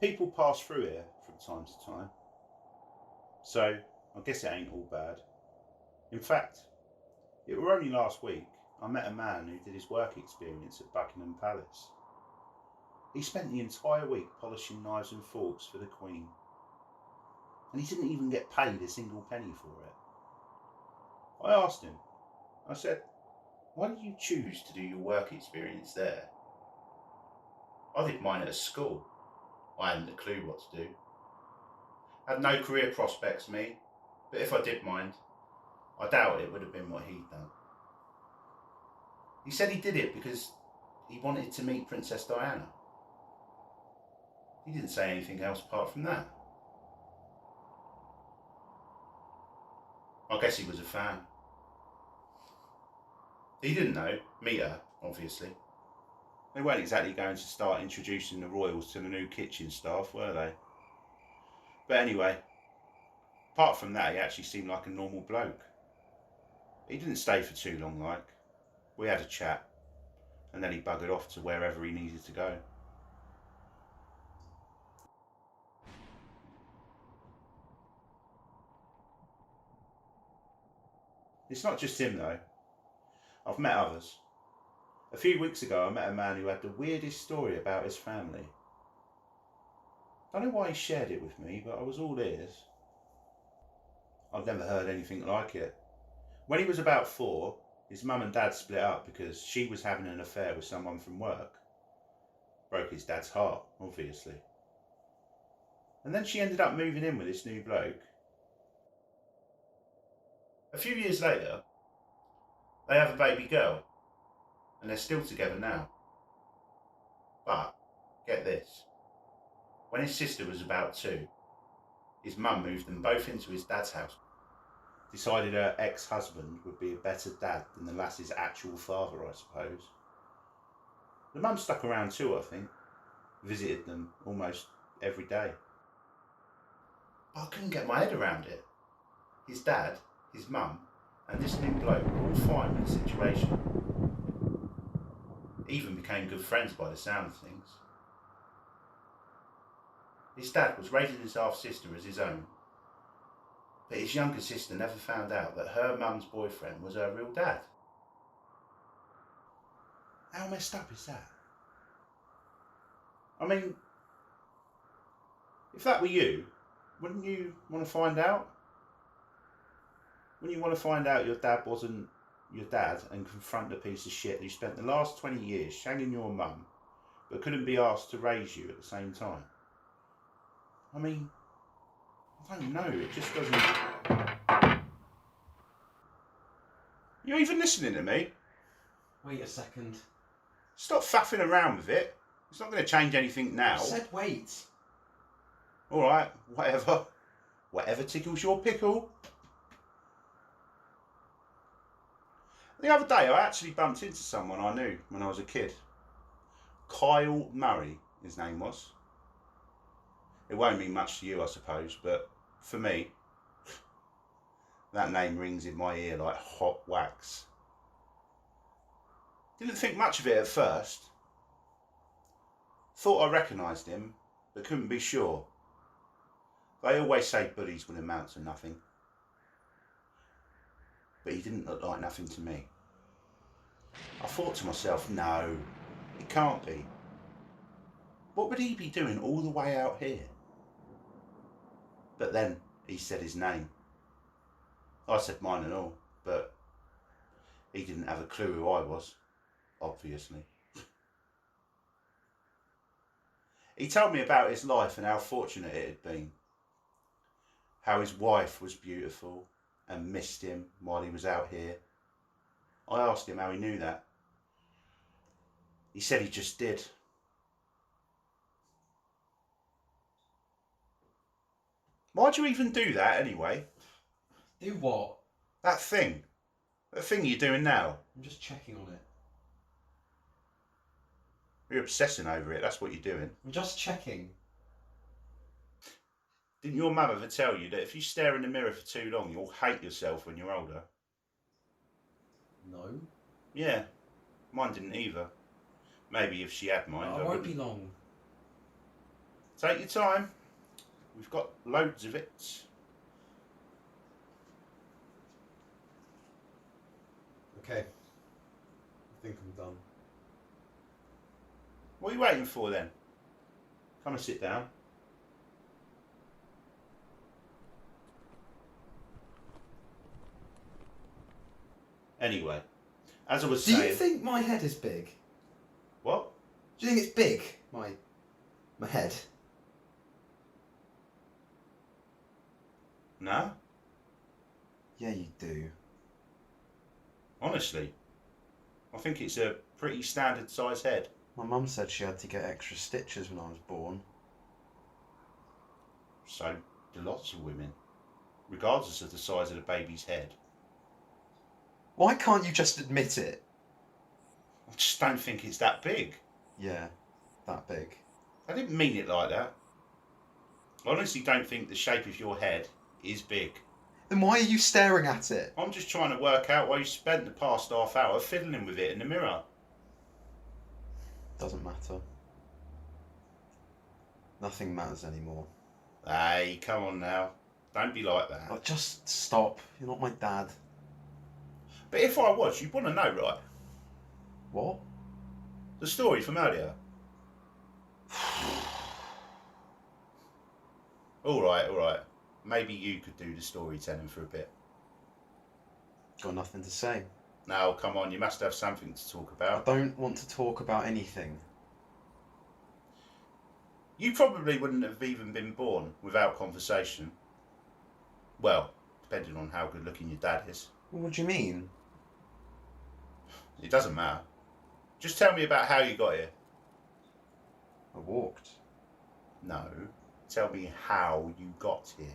People pass through here from time to time, so I guess it ain't all bad. In fact, it were only last week I met a man who did his work experience at Buckingham Palace. He spent the entire week polishing knives and forks for the Queen, and he didn't even get paid a single penny for it. I asked him, I said, why did you choose to do your work experience there? I did mine at a school. I hadn't a clue what to do. Had no career prospects, me, but if I did mind, I doubt it would have been what he'd done. He said he did it because he wanted to meet Princess Diana. He didn't say anything else apart from that. I guess he was a fan. He didn't know, meet her, obviously. They weren't exactly going to start introducing the royals to the new kitchen staff, were they? But anyway, apart from that, he actually seemed like a normal bloke. He didn't stay for too long, like. We had a chat, and then he buggered off to wherever he needed to go. It's not just him, though. I've met others. A few weeks ago, I met a man who had the weirdest story about his family. I don't know why he shared it with me, but I was all ears. I've never heard anything like it. When he was about 4, his mum and dad split up because she was having an affair with someone from work. Broke his dad's heart, obviously. And then she ended up moving in with this new bloke. A few years later, they have a baby girl, and they're still together now. But, get this, when his sister was about 2, his mum moved them both into his dad's house. Decided her ex-husband would be a better dad than the lass's actual father, I suppose. The mum stuck around too, I think. Visited them almost every day. But I couldn't get my head around it. His dad, his mum, and this new bloke were all fine with the situation. Even became good friends by the sound of things. His dad was raising his half-sister as his own, but his younger sister never found out that her mum's boyfriend was her real dad. How messed up is that? I mean, if that were you, wouldn't you want to find out? Wouldn't you want to find out your dad wasn't your dad and confront the piece of shit who spent the last 20 years shagging your mum but couldn't be asked to raise you at the same time? I mean, I don't know, it just doesn't... You even listening to me? Wait a second. Stop faffing around with it. It's not going to change anything now. I said wait. Alright, whatever. Whatever tickles your pickle. The other day I actually bumped into someone I knew when I was a kid. Kyle Murray, his name was. It won't mean much to you, I suppose, but for me, that name rings in my ear like hot wax. Didn't think much of it at first. Thought I recognised him, but couldn't be sure. They always say bullies will amount to nothing. But he didn't look like nothing to me. I thought to myself, no, it can't be. What would he be doing all the way out here? But then he said his name. I said mine and all, but he didn't have a clue who I was, obviously. He told me about his life and how fortunate it had been. How his wife was beautiful and missed him while he was out here. I asked him how he knew that. He said he just did. Why'd you even do that anyway? Do what? That thing. That thing you're doing now. I'm just checking on it. You're obsessing over it, that's what you're doing. I'm just checking. Didn't your mum ever tell you that if you stare in the mirror for too long, you'll hate yourself when you're older? No. Yeah, mine didn't either. Maybe if she had mind, I won't be long. Take your time. We've got loads of it. Okay. I think I'm done. What are you waiting for then? Come and sit down. Anyway, as I was Do saying... you think my head is big? What? Do you think it's big, my head? No? Yeah, you do. Honestly, I think it's a pretty standard size head. My mum said she had to get extra stitches when I was born. So do lots of women, regardless of the size of the baby's head. Why can't you just admit it? I just don't think it's that big. Yeah, that big. I didn't mean it like that. I honestly don't think the shape of your head is big. Then why are you staring at it? I'm just trying to work out why you spent the past half hour fiddling with it in the mirror. Doesn't matter. Nothing matters anymore. Hey, come on now. Don't be like that. Like, just stop. You're not my dad. But if I was, you'd want to know, right? What? The story from earlier. All right. Maybe you could do the storytelling for a bit. Got nothing to say. Now, come on, you must have something to talk I about. don't want to talk about anything. You probably wouldn't have even been born without conversation. Well, depending on how good looking your dad is. What do you mean? It doesn't matter. Just tell me about how you got here. I walked. No, tell me how you got here.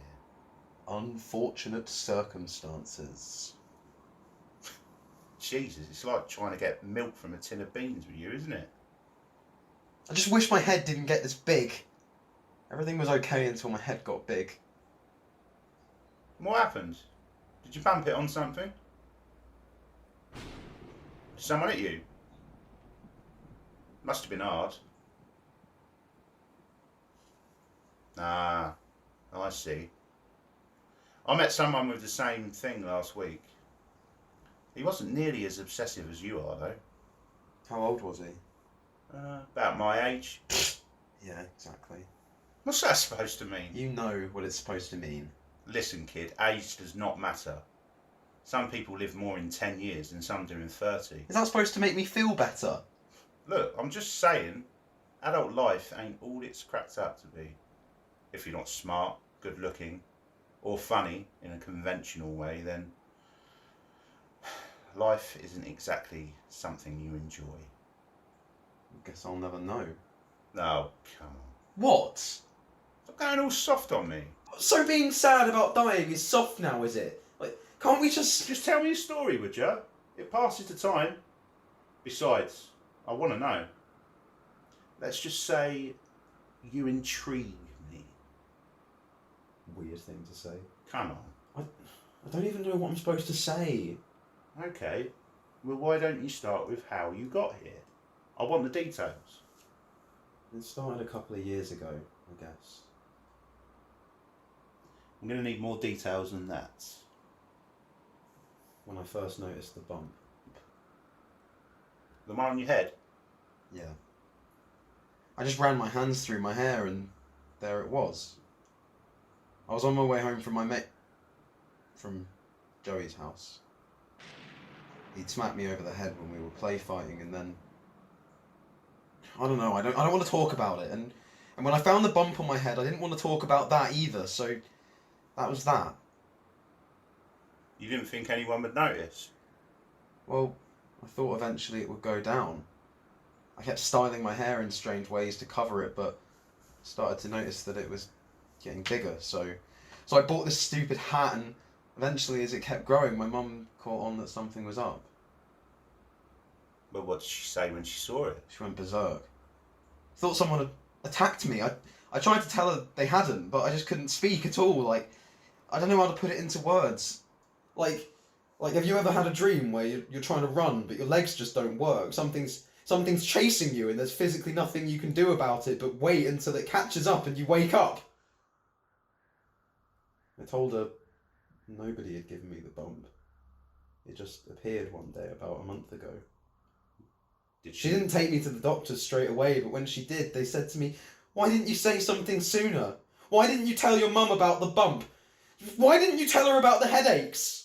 Unfortunate circumstances. Jesus, it's like trying to get milk from a tin of beans with you, isn't it? I just wish my head didn't get this big. Everything was okay until my head got big. What happened? Did you bump it on something? Did someone hit you? Must have been hard. Ah, I see. I met someone with the same thing last week. He wasn't nearly as obsessive as you are, though. How old was he? About my age. Yeah, exactly. What's that supposed to mean? You know what it's supposed to mean. Listen, kid, age does not matter. Some people live more in 10 years than some do in 30. Is that supposed to make me feel better? Look, I'm just saying, adult life ain't all it's cracked up to be. If you're not smart, good looking, or funny in a conventional way, then life isn't exactly something you enjoy. I guess I'll never know. Oh, come on. What? Stop going all soft on me. So being sad about dying is soft now, is it? Like, can't we just... Just tell me a story, would you? It passes the time. Besides, I want to know. Let's just say you intrigue me. Weird thing to say. Come on. I don't even know what I'm supposed to say. Okay. Well, why don't you start with how you got here? I want the details. It started a couple of years ago, I guess. I'm going to need more details than that. When I first noticed the bump. The one on your head? Yeah. I just ran my hands through my hair and there it was. I was on my way home from my mate... from Joey's house. He'd smacked me over the head when we were play fighting and then... I don't know, I don't want to talk about it. And when I found the bump on my head, I didn't want to talk about that either, so that was that. You didn't think anyone would notice? Well, I thought eventually it would go down. I kept styling my hair in strange ways to cover it, but started to notice that it was getting bigger, so I bought this stupid hat, and eventually as it kept growing, my mum caught on that something was up. But what did she say when she saw it? She went berserk. Thought someone had attacked me. I tried to tell her they hadn't, but I just couldn't speak at all. Like, I don't know how to put it into words. Like have you ever had a dream where you're trying to run, but your legs just don't work? Something's something's chasing you and there's physically nothing you can do about it but wait until it catches up and you wake up. I told her nobody had given me the bump. It just appeared one day about a month ago. She didn't take me to the doctors straight away, but when she did, they said to me, "Why didn't you say something sooner? Why didn't you tell your mum about the bump? Why didn't you tell her about the headaches?"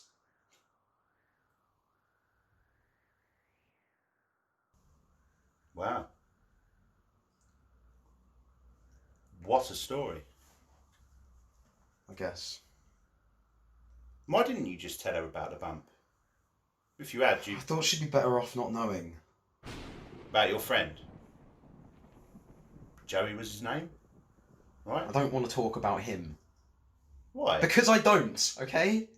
Wow. What a story. I guess. Why didn't you just tell her about the bump? If you had, I thought she'd be better off not knowing. About your friend? Joey was his name? Right? I don't want to talk about him. Why? Because I don't, okay?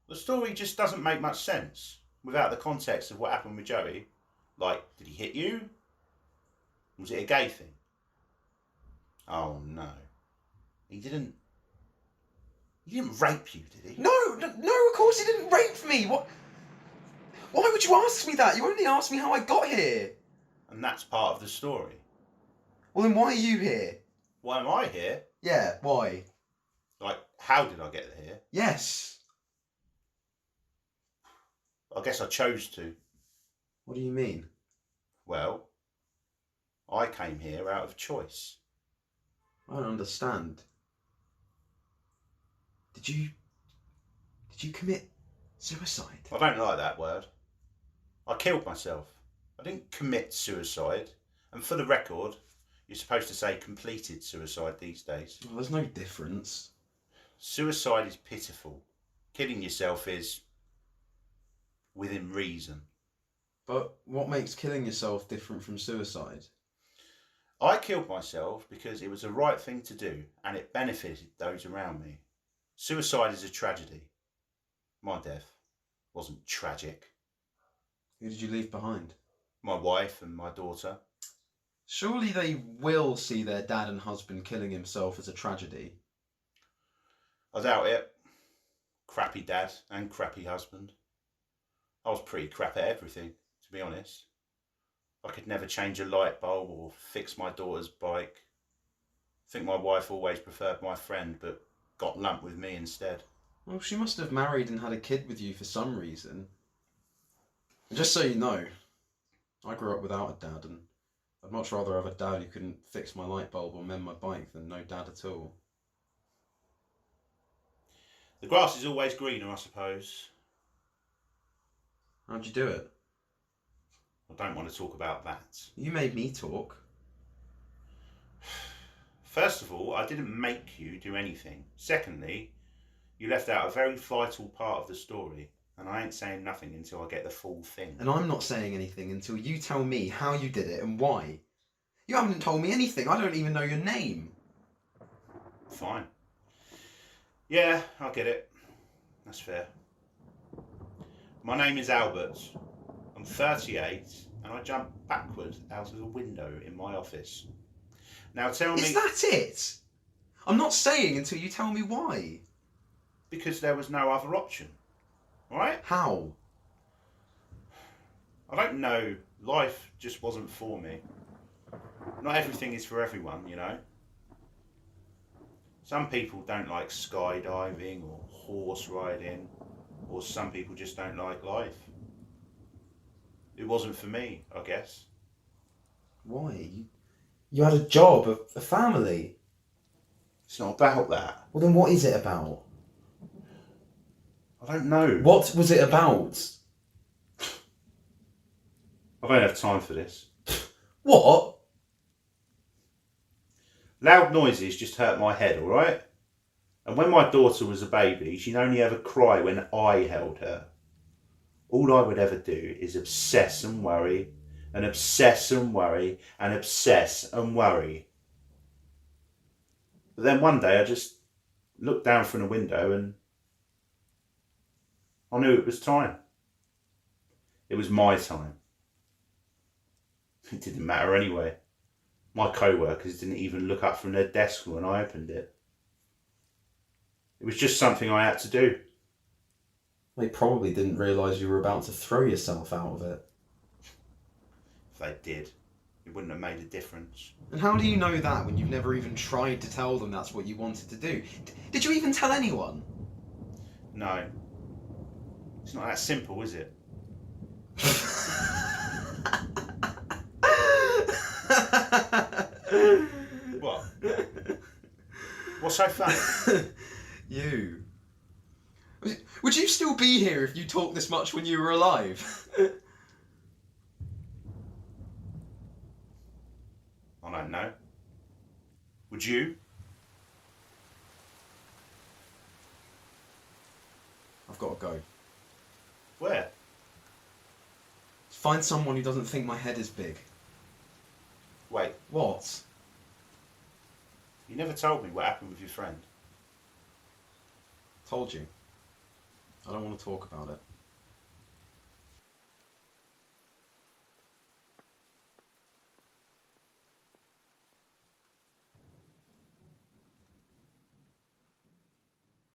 The story just doesn't make much sense without the context of what happened with Joey. Like, did he hit you? Was it a gay thing? Oh no. He didn't rape you, did he? No, of course he didn't rape me. What? Why would you ask me that? You only asked me how I got here. And that's part of the story. Well, then why are you here? Why am I here? Yeah, why? Like, how did I get here? Yes. I guess I chose to. What do you mean? Well, I came here out of choice. I don't understand. Did you commit suicide? I don't like that word. I killed myself. I didn't commit suicide. And for the record, you're supposed to say completed suicide these days. Well, there's no difference. Suicide is pitiful. Killing yourself is within reason. But what makes killing yourself different from suicide? I killed myself because it was the right thing to do and it benefited those around me. Suicide is a tragedy. My death wasn't tragic. Who did you leave behind? My wife and my daughter. Surely they will see their dad and husband killing himself as a tragedy. I doubt it. Crappy dad and crappy husband. I was pretty crap at everything, to be honest. I could never change a light bulb or fix my daughter's bike. I think my wife always preferred my friend, but got lumped with me instead. Well, she must have married and had a kid with you for some reason. And just so you know, I grew up without a dad, and I'd much rather have a dad who couldn't fix my light bulb or mend my bike than no dad at all. The grass is always greener, I suppose. How'd you do it? I don't want to talk about that. You made me talk. First of all, I didn't make you do anything. Secondly, you left out a very vital part of the story, and I ain't saying nothing until I get the full thing. And I'm not saying anything until you tell me how you did it and why. You haven't told me anything. I don't even know your name. Fine. Yeah, I get it. That's fair. My name is Albert. I'm 38 and I jumped backward out of the window in my office. Now tell me... Is that it? I'm not saying until you tell me why. Because there was no other option. Alright? How? I don't know. Life just wasn't for me. Not everything is for everyone, you know. Some people don't like skydiving or horse riding, or some people just don't like life. It wasn't for me, I guess. Why? You had a job, a family. It's not about that. Well, then what is it about? I don't know. What was it about? I don't have time for this. What? Loud noises just hurt my head, alright? And when my daughter was a baby, she'd only ever cry when I held her. All I would ever do is obsess and worry, and obsess and worry, and obsess and worry. But then one day I just looked down from the window and I knew it was time. It was my time. It didn't matter anyway. My co-workers didn't even look up from their desk when I opened it. It was just something I had to do. They probably didn't realise you were about to throw yourself out of it. If they did, it wouldn't have made a difference. And how do you know that when you've never even tried to tell them that's what you wanted to do? Did you even tell anyone? No. It's not that simple, is it? What? What's so funny? You. Would you still be here if you talked this much when you were alive? I don't know. Would you? I've got to go. Where? Find someone who doesn't think my head is big. Wait, What? you never told me what happened with your friend. Told you. I don't want to talk about it.